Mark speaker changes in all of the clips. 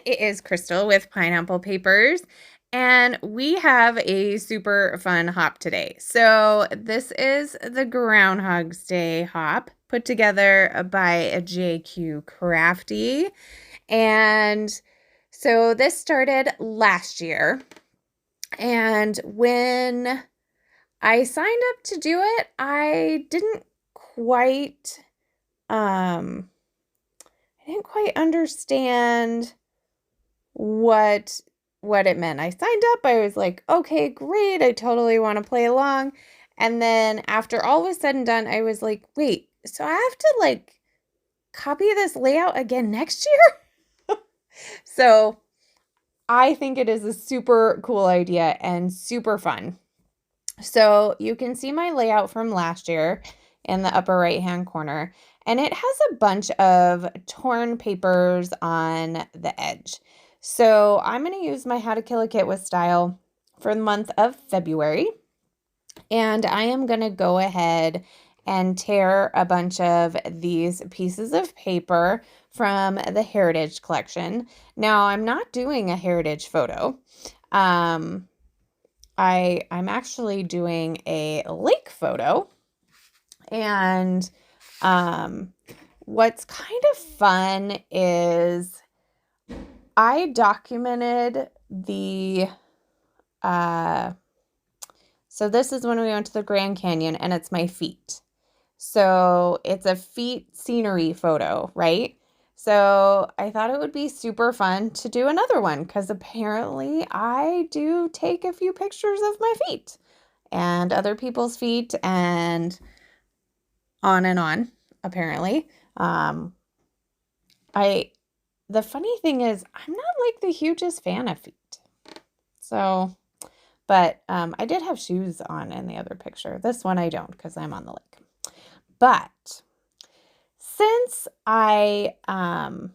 Speaker 1: It is Crystal with Pineapple Papers, and we have a super fun hop today. So, this is the Groundhog's Day hop put together by a JQ Crafty. And so, this started last year. And when I signed up to do it, I didn't quite um understand what it meant. I signed up. I was like, okay, great. I totally want to play along. And then after all was said and done, I was like, wait, so I have to like copy this layout again next year? So I think it is a super cool idea and super fun. So you can see my layout from last year in the upper right-hand corner, and it has a bunch of torn papers on the edge. So I'm going to use my How to Kill a Kit with Style for the month of February, and I am going to go ahead and tear a bunch of these pieces of paper from the Heritage Collection. Now, I'm not doing a Heritage photo. I'm actually doing a lake photo, and what's kind of fun is I documented the so this is when we went to the Grand Canyon, and it's my feet. So it's a feet scenery photo, right? So I thought it would be super fun to do another one because apparently I do take a few pictures of my feet and other people's feet and on, apparently. The funny thing is I'm not like the hugest fan of feet. So, but I did have shoes on in the other picture. This one I don't because I'm on the lake. But since I am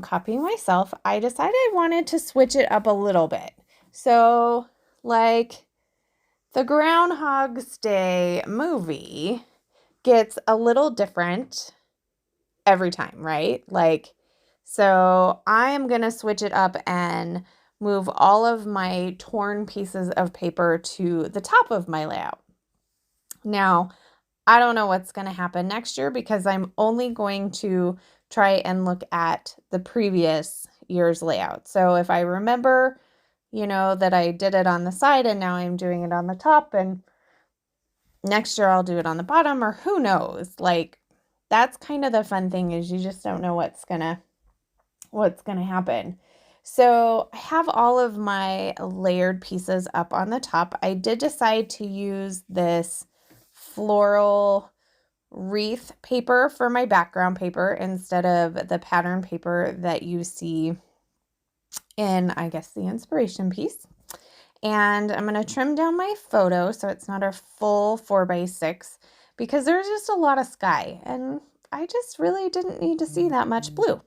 Speaker 1: copying myself, I decided I wanted to switch it up a little bit. So, like the Groundhog's Day movie gets a little different every time, right? Like, so I am going to switch it up and move all of my torn pieces of paper to the top of my layout. Now, I don't know what's going to happen next year because I'm only going to try and look at the previous year's layout. So if I remember, that I did it on the side and now I'm doing it on the top, and next year I'll do it on the bottom, or who knows? Like, that's kind of the fun thing, is you just don't know what's going to happen. So I have all of my layered pieces up on the top. I did decide to use this floral wreath paper for my background paper instead of the pattern paper that you see in, I guess, the inspiration piece. And I'm going to trim down my photo so it's not a full 4x6 because there's just a lot of sky and I just really didn't need to see that much blue.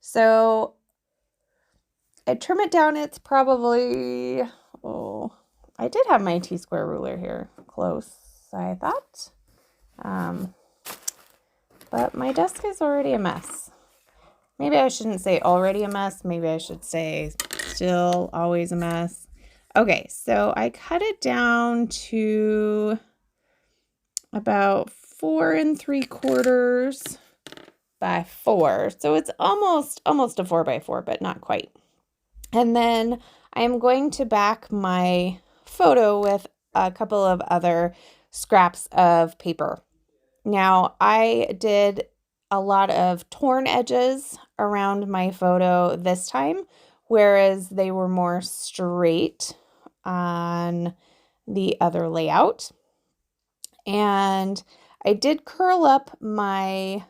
Speaker 1: So I trim it down. It's probably, I did have my T-square ruler here close, I thought. But my desk is already a mess. Maybe I shouldn't say already a mess. Maybe I should say still always a mess. Okay, so I cut it down to about 4 3/4 by 4. So it's almost a 4x4, but not quite. And then I'm going to back my photo with a couple of other scraps of paper. Now, I did a lot of torn edges around my photo this time, whereas they were more straight on the other layout. And I did curl up my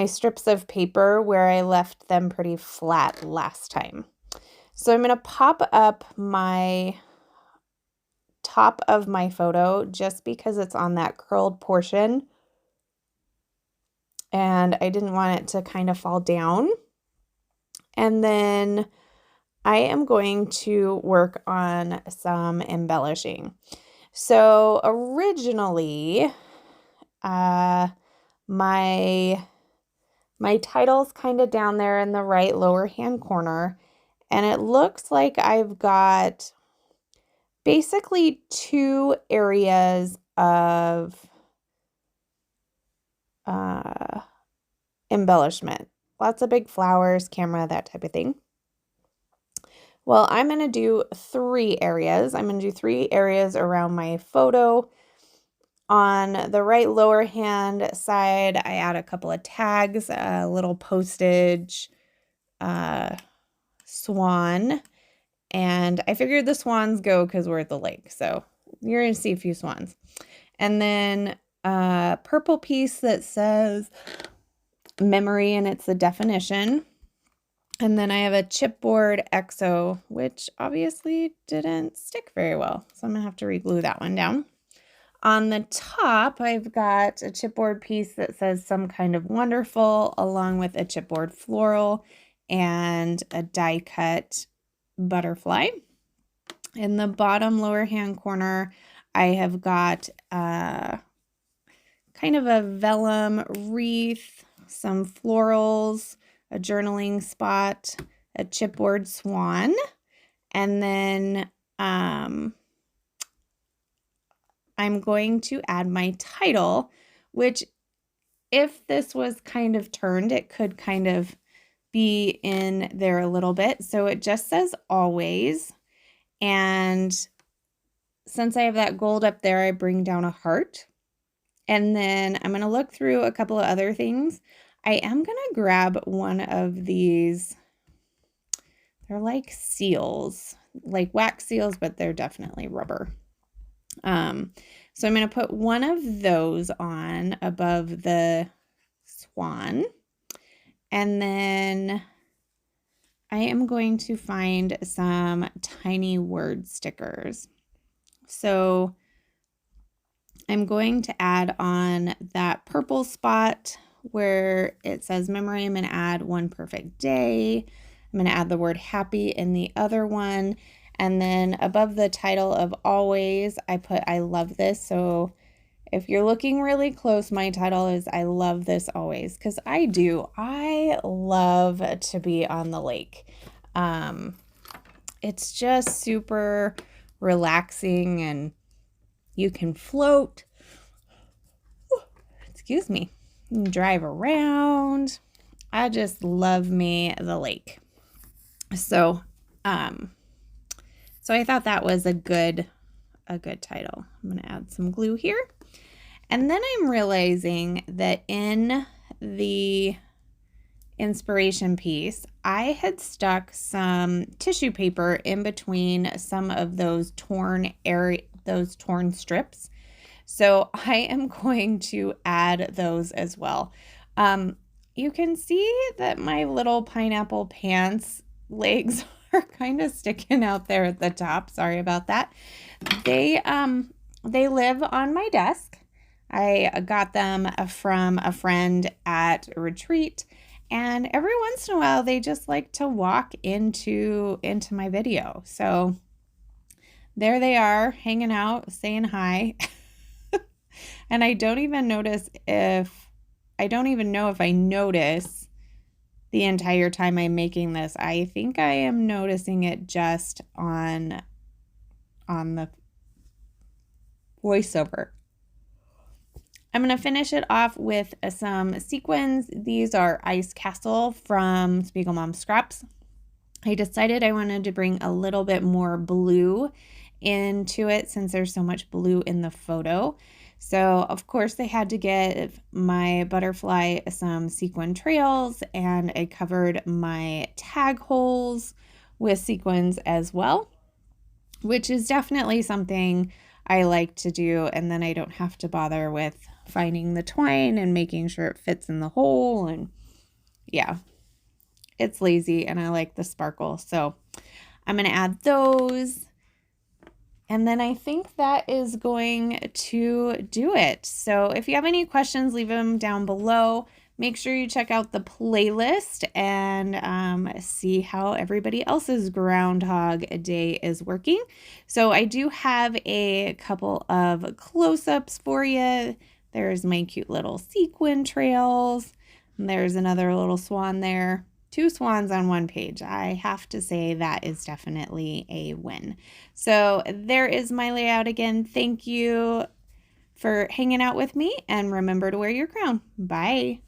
Speaker 1: strips of paper where I left them pretty flat last time. So I'm going to pop up my top of my photo just because it's on that curled portion and I didn't want it to kind of fall down. And then I am going to work on some embellishing. So originally, my My title's kind of down there in the right lower hand corner, and it looks like I've got basically 2 areas of embellishment. Lots of big flowers, camera, that type of thing. Well, I'm going to do 3 areas. I'm going to do 3 areas around my photo. On the right lower hand side, I add a couple of tags, a little postage, swan, and I figured the swans go because we're at the lake, so you're going to see a few swans. And then a purple piece that says memory, and it's the definition. And then I have a chipboard EXO, which obviously didn't stick very well, so I'm going to have to re-glue that one down. On the top, I've got a chipboard piece that says some kind of wonderful, along with a chipboard floral and a die cut butterfly. In the bottom lower hand corner, I have got kind of a vellum wreath, some florals, a journaling spot, a chipboard swan, and then I'm going to add my title, which if this was kind of turned, it could kind of be in there a little bit. So it just says always. And since I have that gold up there, I bring down a heart. And then I'm going to look through a couple of other things. I am going to grab one of these. They're like seals, like wax seals, but they're definitely rubber. So I'm going to put one of those on above the swan. And then I am going to find some tiny word stickers. So I'm going to add on that purple spot where it says memory. I'm going to add one perfect day. I'm going to add the word happy in the other one. And then above the title of always, I put I love this. So if you're looking really close, my title is I love this always, because I do. I love to be on the lake. It's just super relaxing and you can float. Excuse me. You can drive around. I just love me the lake. So I thought that was a good title. I'm going to add some glue here. And then I'm realizing that in the inspiration piece, I had stuck some tissue paper in between some of those torn strips. So I am going to add those as well. You can see that my little pineapple pants legs are kind of sticking out there at the top. Sorry about that. They live on my desk. I got them from a friend at a retreat, and every once in a while they just like to walk into my video. So there they are, hanging out, saying hi. And I don't even know if I notice the entire time I'm making this. I think I am noticing it just on the voiceover. I'm going to finish it off with some sequins. These are Ice Castle from Spiegel Mom Scraps. I decided I wanted to bring a little bit more blue into it since there's so much blue in the photo. So of course they had to give my butterfly some sequin trails, and I covered my tag holes with sequins as well, which is definitely something I like to do, and then I don't have to bother with finding the twine and making sure it fits in the hole. And yeah, it's lazy and I like the sparkle. So I'm going to add those. And then I think that is going to do it. So if you have any questions, leave them down below. Make sure you check out the playlist and see how everybody else's Groundhog Day is working. So I do have a couple of close-ups for you. There's my cute little sequin trails. And there's another little swan there. 2 swans on 1 page. I have to say that is definitely a win. So there is my layout again. Thank you for hanging out with me, and remember to wear your crown. Bye.